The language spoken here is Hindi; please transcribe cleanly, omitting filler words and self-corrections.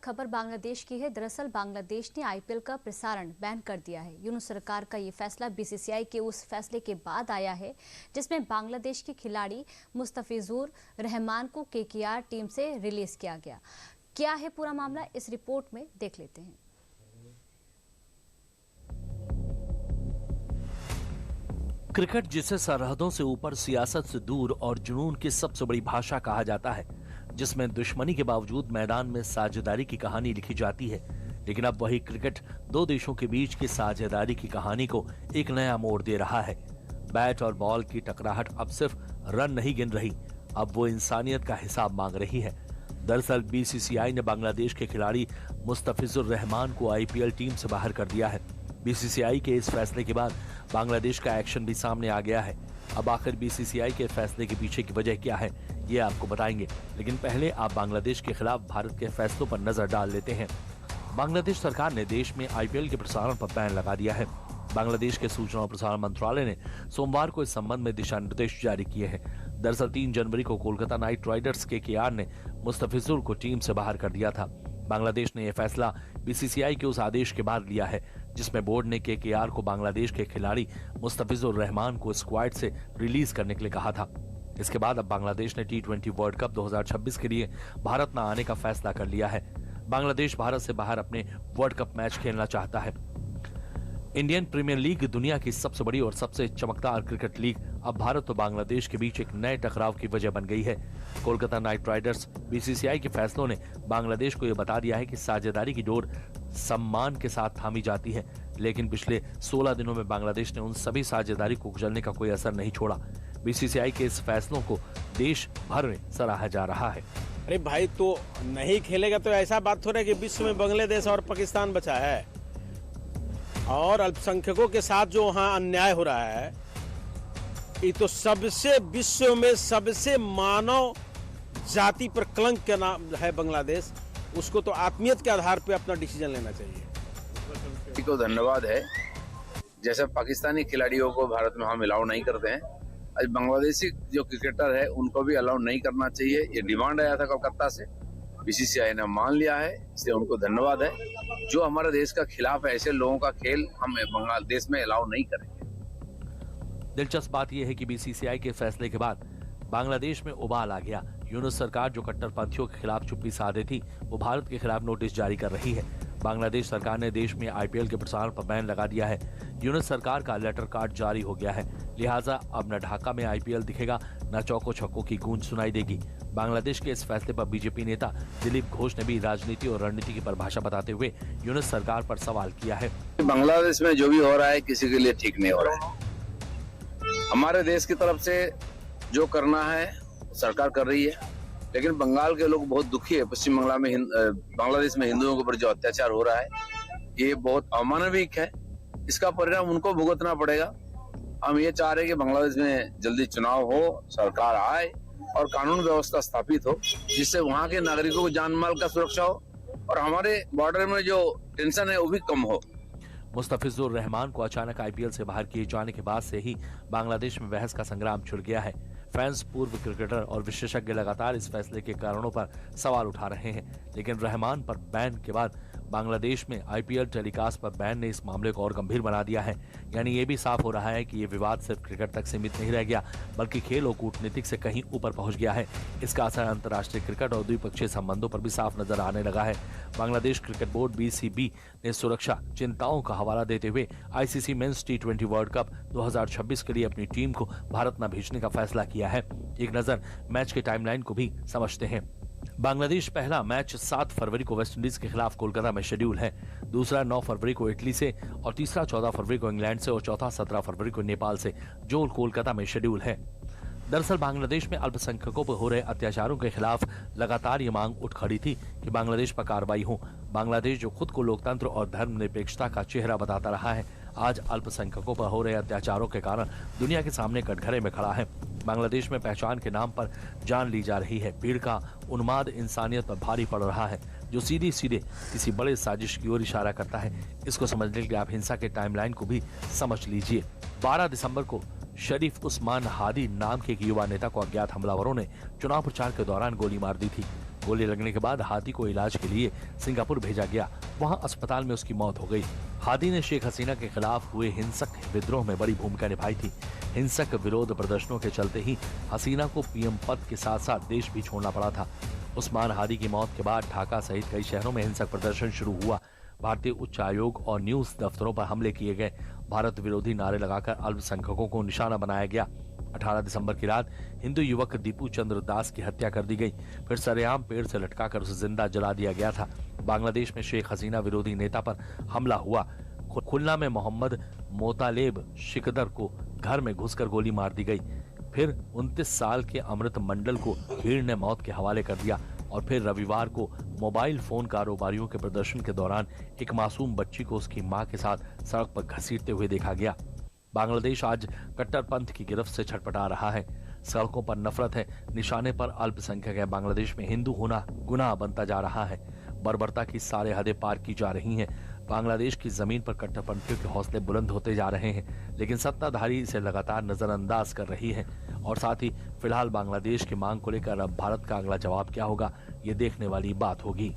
खबर बांग्लादेश की है। दरअसल बांग्लादेश ने आईपीएल का प्रसारण बैन कर दिया है। यूनुस सरकार का ये फैसला बीसीसीआई के उस फैसले के बाद आया है जिसमें बांग्लादेश के खिलाड़ी मुस्तफिजुर रहमान को केकेआर टीम से रिलीज किया गया। क्या है पूरा मामला, इस रिपोर्ट में देख लेते हैं। क्रिकेट जिसे सरहदों से ऊपर, सियासत से दूर और जुनून की सबसे बड़ी भाषा कहा जाता है, जिसमें दुश्मनी के बावजूद मैदान में साझेदारी की कहानी लिखी जाती है, लेकिन अब वही क्रिकेट दो देशों के बीच की साझेदारी की कहानी को एक नया मोड़ दे रहा है। बैट और बॉल की टकराहट अब सिर्फ रन नहीं गिन रही, अब वो इंसानियत का हिसाब मांग रही है। दरअसल बीसीसीआई ने बांग्लादेश के खिलाड़ी मुस्तफिजुर रहमान को आईपीएल टीम से बाहर कर दिया है। बीसीसीआई के इस फैसले के बाद बांग्लादेश का एक्शन भी सामने आ गया है। अब आखिर बीसीसीआई के फैसले के पीछे की वजह क्या है, ये आपको बताएंगे, लेकिन पहले आप बांग्लादेश के खिलाफ भारत के फैसलों पर नजर डाल लेते हैं। बांग्लादेश सरकार ने देश में आईपीएल के प्रसारण पर बैन लगा दिया है। बांग्लादेश के सूचना और प्रसारण मंत्रालय ने सोमवार को इस संबंध में दिशा निर्देश जारी किए हैं। दरअसल 3 जनवरी को कोलकाता नाइट राइडर्स केकेआर ने मुस्तफिजुर को टीम से बाहर कर दिया था। बांग्लादेश ने यह फैसला बीसीसीआई के उस आदेश के बाद लिया है जिसमें बोर्ड ने केकेआर को बांग्लादेश के खिलाड़ी मुस्तफिजुर रहमान को स्क्वाड से रिलीज करने के लिए कहा था। इसके बाद अब बांग्लादेश ने टी20 वर्ल्ड कप 2026 के लिए भारत न आने का फैसला कर लिया है। बांग्लादेश भारत से बाहर अपने वर्ल्ड कप मैच खेलना चाहता है। इंडियन प्रीमियर लीग दुनिया की सबसे बड़ी और सबसे चमकदार क्रिकेट लीग अब भारत और बांग्लादेश के बीच एक नए टकराव की वजह बन गई है। कोलकाता नाइट राइडर्स बीसीसीआई के फैसलों ने बांग्लादेश को यह बता दिया है कि साझेदारी की डोर सम्मान के साथ थामी जाती है, लेकिन पिछले 16 दिनों में बांग्लादेश ने उन सभी साझेदारी को कुचलने का कोई असर नहीं छोड़ा। बीसीसीआई के इस फैसलों को देश भर में सराहा जा रहा है। अरे भाई, तो नहीं खेलेगा तो ऐसा बात हो रहा है कि विश्व में बांग्लादेश और पाकिस्तान बचा है, और अल्पसंख्यकों के साथ जो वहां अन्याय हो रहा है, ये तो सबसे विश्व में सबसे मानव जाति पर कलंक का नाम है बांग्लादेश। उसको तो आत्मीयत के आधार पे अपना डिसीजन लेना चाहिए। को धन्यवाद है। जैसे पाकिस्तानी खिलाड़ियों को भारत में हम अलाउ नहीं करते हैं, आज बांग्लादेशी जो क्रिकेटर है उनको भी अलाउ नहीं करना चाहिए। ये डिमांड आया था कोलकाता से, बीसीसीआई ने मान लिया है, इसलिए उनको धन्यवाद है। जो हमारे देश का खिलाफ है, ऐसे लोगों का खेल हम बांग्लादेश में अलाउ नहीं करेंगे। दिलचस्प बात यह है कि बीसीसीआई के फैसले के बाद बांग्लादेश में उबाल आ गया। यूनुस सरकार जो कट्टरपंथियों के खिलाफ चुप्पी साधे थी, वो भारत के खिलाफ नोटिस जारी कर रही है। बांग्लादेश सरकार ने देश में आईपीएल के प्रसारण पर बैन लगा दिया है। यूनुस सरकार का लेटर कार्ड जारी हो गया है, लिहाजा अब न ढाका में आईपीएल दिखेगा, न चौको छक्कों की गूंज सुनाई देगी। बांग्लादेश के इस फैसले पर बीजेपी नेता दिलीप घोष ने भी राजनीति और रणनीति की परिभाषा बताते हुए यूनुस सरकार पर सवाल किया है। बांग्लादेश में जो भी हो रहा है किसी के लिए ठीक नहीं हो रहा है। हमारे देश की तरफ से जो करना है सरकार कर रही है, लेकिन बंगाल के लोग बहुत दुखी है। पश्चिम बंगाल में बांग्लादेश में हिंदुओं के ऊपर जो अत्याचार हो रहा है, ये बहुत अमानविक है। इसका परिणाम उनको भुगतना पड़ेगा। हम ये चाह रहे हैं कि बांग्लादेश में जल्दी चुनाव हो, सरकार आए और कानून व्यवस्था स्थापित हो, जिससे वहाँ के नागरिकों को जान माल का सुरक्षा हो और हमारे बॉर्डर में जो टेंशन है वो भी कम हो। मुस्तफिजुर रहमान को अचानक आईपीएल से बाहर किए जाने के बाद से ही बांग्लादेश में बहस का संग्राम छिड़ गया है। फैंस, पूर्व क्रिकेटर और विशेषज्ञ लगातार इस फैसले के कारणों पर सवाल उठा रहे हैं, लेकिन रहमान पर बैन के बाद बांग्लादेश में आईपीएल टेलीकास्ट पर बैन ने इस मामले को और गंभीर बना दिया है। यानी ये भी साफ हो रहा है कि ये विवाद सिर्फ क्रिकेट तक सीमित नहीं रह गया, बल्कि खेल और कूटनीतिक से कहीं ऊपर पहुंच गया है। इसका असर अंतर्राष्ट्रीय क्रिकेट और द्विपक्षीय संबंधों पर भी साफ नजर आने लगा है। बांग्लादेश क्रिकेट बोर्ड बीसीबी ने सुरक्षा चिंताओं का हवाला देते हुए आईसीसी मेंस टी20 वर्ल्ड कप 2026 के लिए अपनी टीम को भारत न भेजने का फैसला किया है। एक नजर मैच के टाइमलाइन को भी समझते हैं। बांग्लादेश पहला मैच 7 फरवरी को वेस्टइंडीज के खिलाफ कोलकाता में शेड्यूल है। दूसरा 9 फरवरी को इटली से और तीसरा 14 फरवरी को इंग्लैंड से और चौथा 17 फरवरी को नेपाल से, जो कोलकाता में शेड्यूल है। दरअसल बांग्लादेश में अल्पसंख्यकों पर हो रहे अत्याचारों के खिलाफ लगातार ये मांग उठ खड़ी थी कि बांग्लादेश पर कार्रवाई हो। बांग्लादेश जो खुद को लोकतंत्र और धर्मनिरपेक्षता का चेहरा बताता रहा है, आज अल्पसंख्यकों पर हो रहे अत्याचारों के कारण दुनिया के सामने कटघरे में खड़ा है। बांग्लादेश में पहचान के नाम पर जान ली जा रही है। भीड़ का उन्माद इंसानियत पर भारी पड़ रहा है, जो सीधे सीधे किसी बड़े साजिश की ओर इशारा करता है। इसको समझने के लिए आप हिंसा के टाइमलाइन को भी समझ लीजिए। 12 दिसंबर को शरीफ उस्मान हादी नाम के एक युवा नेता को अज्ञात हमलावरों ने चुनाव प्रचार के दौरान गोली मार दी थी। गोली लगने के बाद हादी को इलाज के लिए सिंगापुर भेजा गया। वहां अस्पताल में उसकी मौत हो गई। हादी ने शेख हसीना के खिलाफ हुए हिंसक विद्रोह में बड़ी भूमिका निभाई थी। हिंसक विरोध प्रदर्शनों के चलते ही हसीना को पीएम पद के साथ साथ देश भी छोड़ना पड़ा था। उस्मान हादी की मौत के बाद ढाका सहित कई शहरों में हिंसक प्रदर्शन शुरू हुआ। भारतीय उच्च आयोग और न्यूज दफ्तरों पर हमले किए गए। भारत विरोधी नारे लगाकर अल्पसंख्यकों को निशाना बनाया गया। 18 दिसंबर की रात हिंदू युवक दीपू चंद्र दास की हत्या कर दी गई। फिर सरेआम पेड़ से लटकाकर उसे जिंदा जला दिया गया था। बांग्लादेश में शेख हसीना विरोधी नेता पर हमला हुआ। खुलना में मोहम्मद मोतालेब शिकदर को घर में घुसकर गोली मार दी गई। फिर 29 साल के अमृत मंडल को भीड़ ने मौत के हवाले कर दिया। और फिर रविवार को मोबाइल फोन कारोबारियों के प्रदर्शन के दौरान एक मासूम बच्ची को उसकी मां के साथ सड़क पर घसीटते हुए देखा गया। बांग्लादेश आज कट्टरपंथ की गिरफ्त से छटपटा रहा है। सड़कों पर नफरत है, निशाने पर अल्पसंख्यक है। बांग्लादेश में हिंदू होना गुनाह बनता जा रहा है। बर्बरता की सारे हदें पार की जा रही हैं। बांग्लादेश की जमीन पर कट्टरपंथियों के हौसले बुलंद होते जा रहे हैं, लेकिन सत्ताधारी इसे लगातार नजरअंदाज कर रही है। और साथ ही फिलहाल बांग्लादेश की मांग को लेकर अब भारत का अगला जवाब क्या होगा, ये देखने वाली बात होगी।